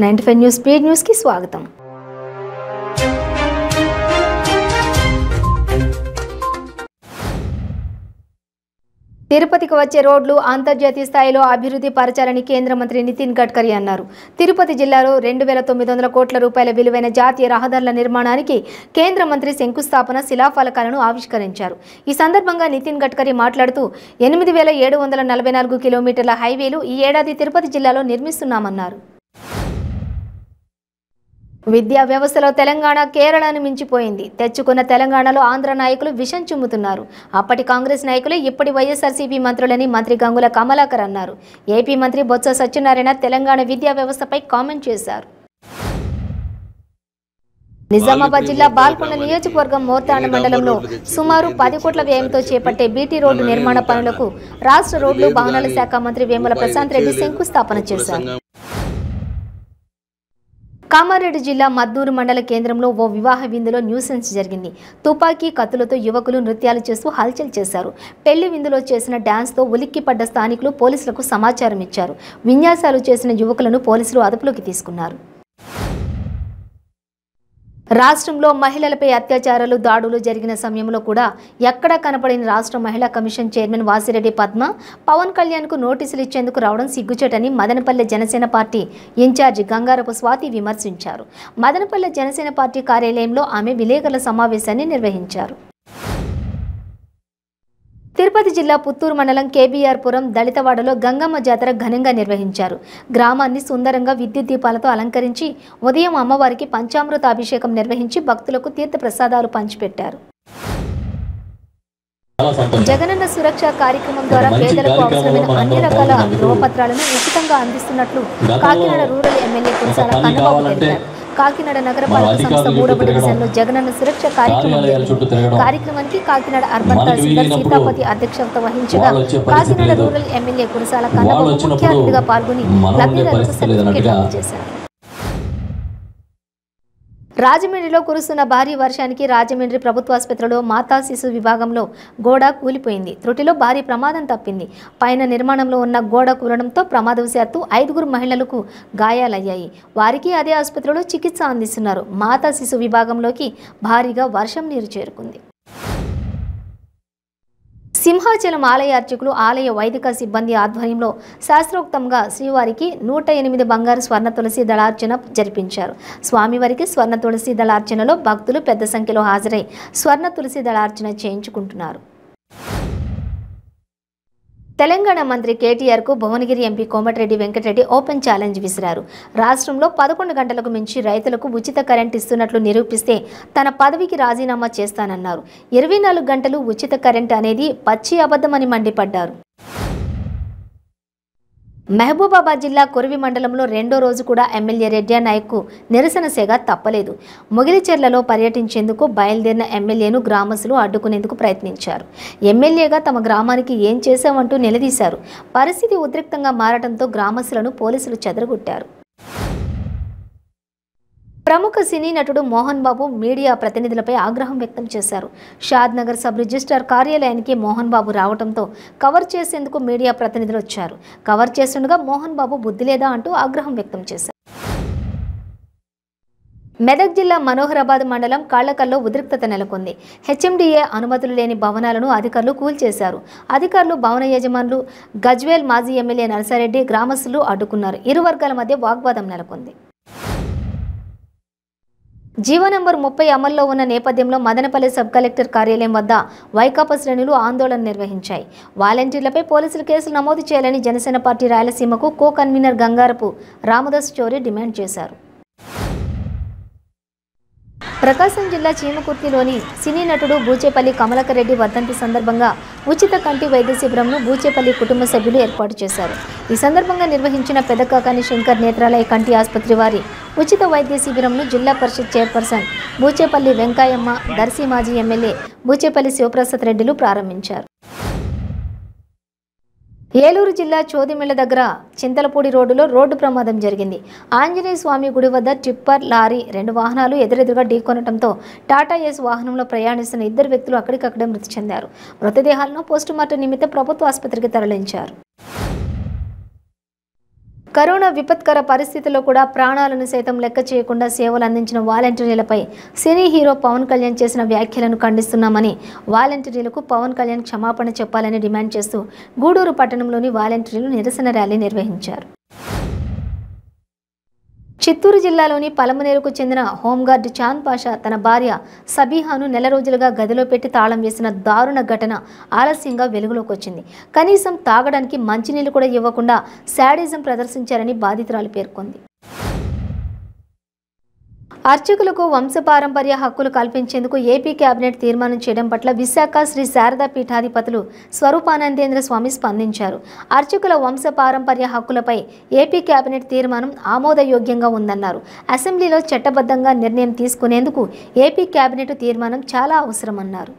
95 news speed news కి స్వాగతం. తిరుపతికి వచ్చే రోడ్లు అంతర్జాతీయ స్థాయిలో అభివృద్ధి పరచాలని కేంద్ర మంత్రి నితిన్ గడ్కరీ అన్నారు. తిరుపతి జిల్లాలో 2900 కోట్ల రూపాయల విలువైన జాతీయ రహదారుల నిర్మాణానికి కేంద్ర మంత్రి శంకుస్థాపన శిలాఫలకాలను ఆవిష్కరించారు. ఈ సందర్భంగా నితిన్ గడ్కరీ మాట్లాడుతూ 8744 కిలోమీటర్ల హైవేలు ఈ ఏడాది తిరుపతి జిల్లాలో నిర్మిస్తున్నామన్నారు. విద్యా వ్యవస్థలో తెలంగాణ కేరళను మించిపోయింది. తెచ్చుకున్న తెలంగాణలో ఆంధ్ర నాయకులు విషం చిమ్ముతున్నారు. అప్పటి కాంగ్రెస్ నాయకులే ఇప్పటి వైఎస్ఆర్సీపీ మంత్రులని మంత్రి గంగుల కమలాకర్ అన్నారు. ఏపీ మంత్రి బొత్స సత్యనారాయణ తెలంగాణ విద్యా వ్యవస్థపై కామెంట్ చేశారు. నిజామాబాద్ జిల్లా బాల్కొండ నియోజకవర్గం మోర్తాండ మండలంలో సుమారు 10 కోట్ల వ్యయంతో చేపట్టే బీటీ రోడ్డు నిర్మాణ పనులకు రాష్ట్ర రోడ్లు భవనాల శాఖ మంత్రి వేముల ప్రశాంత్ రెడ్డి శంకుస్థాపన చేశారు. కామారెడ్డి జిల్లా మద్దూరు మండల కేంద్రంలో ఓ వివాహ విందులో న్యూసెన్స్ జరిగింది. తుపాకీ కత్తులతో యువకులు నృత్యాలు చేస్తూ హల్చల్ చేశారు. పెళ్లి విందులో చేసిన డాన్స్తో ఉలిక్కిపడ్డ స్థానికులు పోలీసులకు సమాచారం ఇచ్చారు. విన్యాసాలు చేసిన యువకులను పోలీసులు అదుపులోకి తీసుకున్నారు. రాష్ట్రంలో మహిళలపై అత్యాచారాలు దాడులు జరిగిన సమయంలో కూడా ఎక్కడా కనపడిన రాష్ట్ర మహిళా కమిషన్ చైర్మన్ వాసిరెడ్డి పద్మ పవన్ కళ్యాణ్కు నోటీసులు ఇచ్చేందుకు రావడం సిగ్గుచేటని మదనపల్లె జనసేన పార్టీ ఇన్ఛార్జి గంగారపు స్వాతి విమర్శించారు. మదనపల్లె జనసేన పార్టీ కార్యాలయంలో ఆమె విలేకరుల సమావేశాన్ని నిర్వహించారు. తిరుపతి జిల్లా పుత్తూరు మండలం కేబీఆర్పురం దళితవాడలో గంగమ్మ జాతర ఘనంగా నిర్వహించారు. గ్రామాన్ని సుందరంగా విద్యుత్ దీపాలతో అలంకరించి ఉదయం అమ్మవారికి పంచామృత అభిషేకం నిర్వహించి భక్తులకు తీర్థ ప్రసాదాలు పంచిపెట్టారు. జగనన్న సురక్ష కార్యక్రమం ద్వారా పేదలకు అవసరమైన అన్ని రకాల ధ్రువపత్రాలను ఉచితంగా అందిస్తున్నట్లు కాకినాడ రూరల్ ఎమ్మెల్యే కురసాల కన్నబాబు తెలిపారు. కాకినాడ నగరపాలక సంస్థ 3వ డివిజన్లో జగనన్న సురక్ష కార్యక్రమానికి కాకినాడ అర్బన్ తహసీల్దార్ సీతాపతి అధ్యక్షత వహించగా కాకినాడ రూరల్ ఎమ్మెల్యే కురసాల కన్నబాబు ముఖ్య అతిథిగా పాల్గొని లబ్ధిదారులకు సర్టిఫికెట్ అందజేశారు. రాజమండ్రిలో కురుస్తున్న భారీ వర్షానికి రాజమండ్రి ప్రభుత్వ ఆసుపత్రిలో మాతా శిశు విభాగంలో గోడ కూలిపోయింది. త్రుటిలో భారీ ప్రమాదం తప్పింది. పైన నిర్మాణంలో ఉన్న గోడ కూలడంతో ప్రమాదవశాత్తు 5 మహిళలకు గాయాలయ్యాయి. వారికి అదే ఆసుపత్రిలో చికిత్స అందిస్తున్నారు. మాతా శిశు విభాగంలోకి భారీగా వర్షం నీరు చేరుకుంది. సింహాచలం ఆలయ అర్చకులు ఆలయ వైదిక సిబ్బంది ఆధ్వర్యంలో శాస్త్రోక్తంగా శ్రీవారికి 108 బంగారు స్వర్ణ తులసి దళార్చన జరిపించారు. స్వామివారికి స్వర్ణ తులసి దళార్చనలో భక్తులు పెద్ద సంఖ్యలో హాజరై స్వర్ణ తులసి దళార్చన చేయించుకుంటున్నారు. తెలంగాణ మంత్రి కేటీఆర్కు Bhuvanagiri MP Komatireddy Venkatareddy open challenge విసిరారు. రాష్ట్రంలో 11 గంటలకు మించి రైతులకు ఉచిత కరెంట్ ఇస్తున్నట్లు నిరూపిస్తే తన పదవికి రాజీనామా చేస్తానన్నారు. 24 గంటలు ఉచిత కరెంట్ అనేది పచ్చి అబద్ధమని మండిపడ్డారు. మహబూబాబాద్ జిల్లా కొరివి మండలంలో 2వ రోజు కూడా ఎమ్మెల్యే రెడ్డి నాయక్కు నిరసన సెగ తప్పలేదు. మొగిలిచెర్లలో పర్యటించేందుకు బయలుదేరిన ఎమ్మెల్యేను గ్రామస్తులు అడ్డుకునేందుకు ప్రయత్నించారు. ఎమ్మెల్యేగా తమ గ్రామానికి ఏం చేశామంటూ నిలదీశారు. పరిస్థితి ఉద్రిక్తంగా మారడంతో గ్రామస్తులను పోలీసులు చెదరగొట్టారు. ప్రముఖ సినీ నటుడు మోహన్ బాబు మీడియా ప్రతినిధులపై ఆగ్రహం వ్యక్తం చేశారు. షాద్ నగర్ సబ్ రిజిస్ట్రార్ కార్యాలయానికి మోహన్ బాబు రావడంతో కవర్ చేసేందుకు మీడియా ప్రతినిధులు వచ్చారు. కవర్ చేస్తుండగా మోహన్ బాబు బుద్ధి లేదా అంటూ ఆగ్రహం వ్యక్తం చేశారు. మెదక్ జిల్లా మనోహరాబాద్ మండలం కాళ్లకల్లో ఉద్రిక్తత నెలకొంది. హెచ్ఎండిఏ అనుమతులు లేని భవనాలను అధికారులు కూల్చేశారు. అధికారులు, భవన యజమానులు, గజ్వేల్ మాజీ ఎమ్మెల్యే నరసారెడ్డి గ్రామస్తులు అడ్డుకున్నారు. ఇరు వర్గాల మధ్య వాగ్వాదం నెలకొంది. జీవో నంబర్ 30 అమల్లో ఉన్న నేపథ్యంలో మదనపల్లి సబ్ కలెక్టర్ కార్యాలయం వద్ద వైకాపా శ్రేణులు ఆందోళన నిర్వహించాయి. వాలంటీర్లపై పోలీసులు కేసులు నమోదు చేయాలని జనసేన పార్టీ రాయలసీమకు కో కన్వీనర్ గంగారపు రామదాస్ చౌరి డిమాండ్ చేశారు. ప్రకాశం జిల్లా చీమకుర్తిలోని సినీ నటుడు బూచేపల్లి కమలాకర్ రెడ్డి వర్ధంతి సందర్భంగా ఉచిత కంటి వైద్య శిబిరంను బూచేపల్లి కుటుంబ సభ్యులు ఏర్పాటు చేశారు. ఈ సందర్భంగా నిర్వహించిన పెదకాకాని శంకర్ నేత్రాలయ కంటి ఆసుపత్రి వారి ఉచిత వైద్య శిబిరంను జిల్లా పరిషత్ చైర్పర్సన్ బూచేపల్లి వెంకయ్యమ్మ, దర్శి మాజీ ఎమ్మెల్యే బూచేపల్లి శివప్రసాద్ రెడ్డిలు ప్రారంభించారు. ఏలూరు జిల్లా చోదిమిళ్ల దగ్గర చింతలపూడి రోడ్డులో రోడ్డు ప్రమాదం జరిగింది. ఆంజనేయ స్వామి గుడి వద్ద టిప్పర్ లారీ 2 వాహనాలు ఎదురెదురుగా ఢీకొనడంతో టాటా ఏస్ వాహనంలో ప్రయాణిస్తున్న 2 వ్యక్తులు అక్కడికక్కడే మృతి చెందారు. మృతదేహాలను పోస్టుమార్టం నిమిత్తం ప్రభుత్వ ఆసుపత్రికి తరలించారు. కరోనా విపత్కర పరిస్థితుల్లో కూడా ప్రాణాలను సైతం లెక్క చేయకుండా సేవలు అందించిన వాలంటీర్లపై సినీ హీరో పవన్ కళ్యాణ్ చేసిన వ్యాఖ్యలను ఖండిస్తున్నామని వాలంటీర్లకు పవన్ కళ్యాణ్ క్షమాపణ చెప్పాలని డిమాండ్ చేస్తూ గూడూరు పట్టణంలోని వాలంటీర్లు నిరసన ర్యాలీ నిర్వహించారు. చిత్తూరు జిల్లాలోని పలమనేరుకు చెందిన హోంగార్డ్ చాంద్ పాషా తన భార్య సబీహాను నెల రోజులుగా గదిలో పెట్టి తాళం వేసిన దారుణ ఘటన ఆలస్యంగా వెలుగులోకి వచ్చింది. కనీసం తాగడానికి మంచినీళ్లు కూడా ఇవ్వకుండా శాడిజం ప్రదర్శించారని బాధితురాలు పేర్కొంది. అర్చకులకు వంశపారంపర్య హక్కులు కల్పించేందుకు ఏపీ కేబినెట్ తీర్మానం చేయడం పట్ల విశాఖ శ్రీ శారదా పీఠాధిపతులు స్వరూపానందేంద్ర స్వామి స్పందించారు. అర్చకుల వంశపారంపర్య హక్కులపై ఏపీ కేబినెట్ తీర్మానం ఆమోదయోగ్యంగా ఉందన్నారు. అసెంబ్లీలో చట్టబద్ధంగా నిర్ణయం తీసుకునేందుకు ఏపీ కేబినెట్ తీర్మానం చాలా అవసరమన్నారు.